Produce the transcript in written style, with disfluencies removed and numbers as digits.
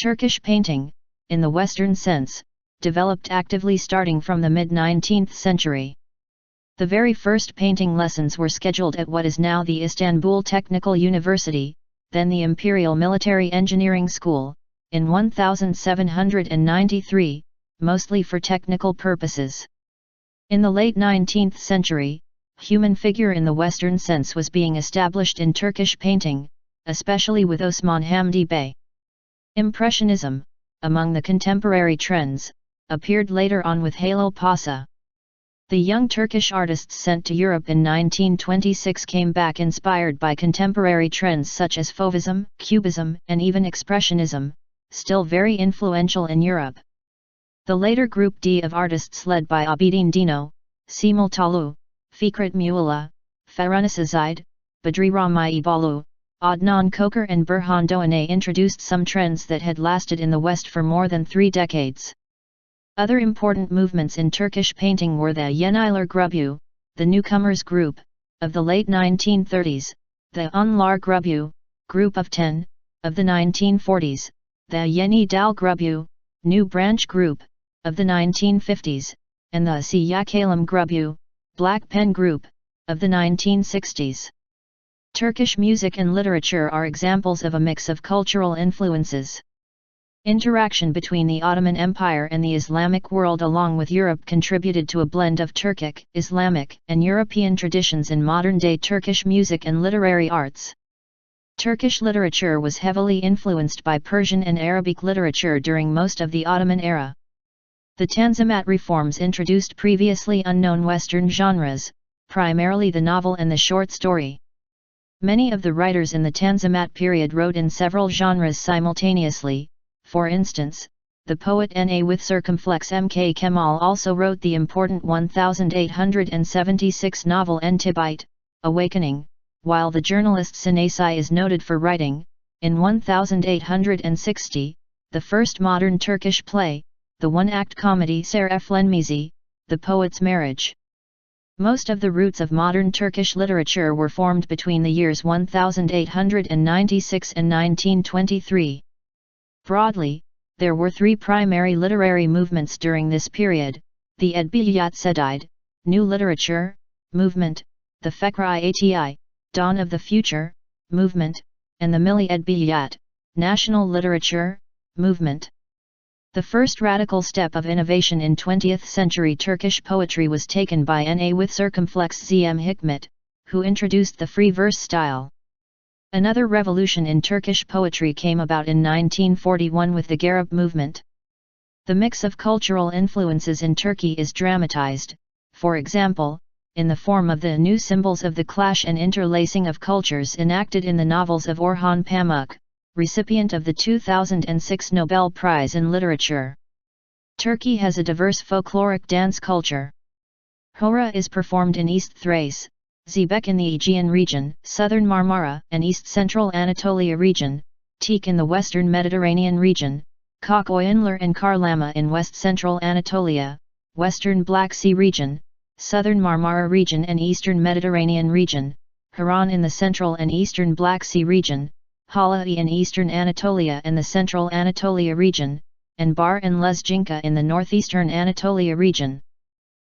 Turkish painting, in the Western sense, developed actively starting from the mid-19th century. The very first painting lessons were scheduled at what is now the Istanbul Technical University, then the Imperial Military Engineering School, in 1793, mostly for technical purposes. In the late 19th century, human figure in the Western sense was being established in Turkish painting, especially with Osman Hamdi Bey. Impressionism, among the contemporary trends, appeared later on with Halil Paşa. The young Turkish artists sent to Europe in 1926 came back inspired by contemporary trends such as Fauvism, Cubism, and even Expressionism, still very influential in Europe. The later Group D of artists led by Abidin Dino, Cemal Tollu, Fikret Mualla, Fahrünnisa Zeid, Bedri Rahmi Eyüboğlu, Adnan Çoker and Burhan introduced some trends that had lasted in the West for more than 3 decades. Other important movements in Turkish painting were the Yeniler Grubu, the Newcomers Group, of the late 1930s, the Yeniler Grubu, Group of 10, of the 1940s, the Yeni Dal Grubu, New Branch Group, of the 1950s, and the Siyah Kalem Grubu, Black Pen Group, of the 1960s. Turkish music and literature are examples of a mix of cultural influences. Interaction between the Ottoman Empire and the Islamic world along with Europe contributed to a blend of Turkic, Islamic, and European traditions in modern-day Turkish music and literary arts. Turkish literature was heavily influenced by Persian and Arabic literature during most of the Ottoman era. The Tanzimat reforms introduced previously unknown Western genres, primarily the novel and the short story. Many of the writers in the Tanzimat period wrote in several genres simultaneously. For instance, the poet Na with circumflex M.K. Kemal also wrote the important 1876 novel Entibite, Awakening, while the journalist Sinasai is noted for writing, in 1860, the first modern Turkish play, the one-act comedy Ser Eflenmesi, The Poet's Marriage. Most of the roots of modern Turkish literature were formed between the years 1896 and 1923. Broadly, there were 3 primary literary movements during this period: the Edebiyat Cedid, New Literature, movement, the Fekra-ati, Dawn of the Future, movement, and the Milli Edebiyat, National Literature, movement. The first radical step of innovation in 20th-century Turkish poetry was taken by Na with circumflex Zm Hikmet, who introduced the free verse style. Another revolution in Turkish poetry came about in 1941 with the Garip movement. The mix of cultural influences in Turkey is dramatized, for example, in the form of the new symbols of the clash and interlacing of cultures enacted in the novels of Orhan Pamuk, recipient of the 2006 Nobel Prize in Literature. Turkey has a diverse folkloric dance culture. Hora is performed in East Thrace, Zebek in the Aegean region, southern Marmara and east-central Anatolia region, Teak in the western Mediterranean region, Kokoyunlar and Karlama in west-central Anatolia, western Black Sea region, southern Marmara region and eastern Mediterranean region, Haran in the central and eastern Black Sea region, Halahi in eastern Anatolia and the central Anatolia region, and Bar and Lezginka in the northeastern Anatolia region.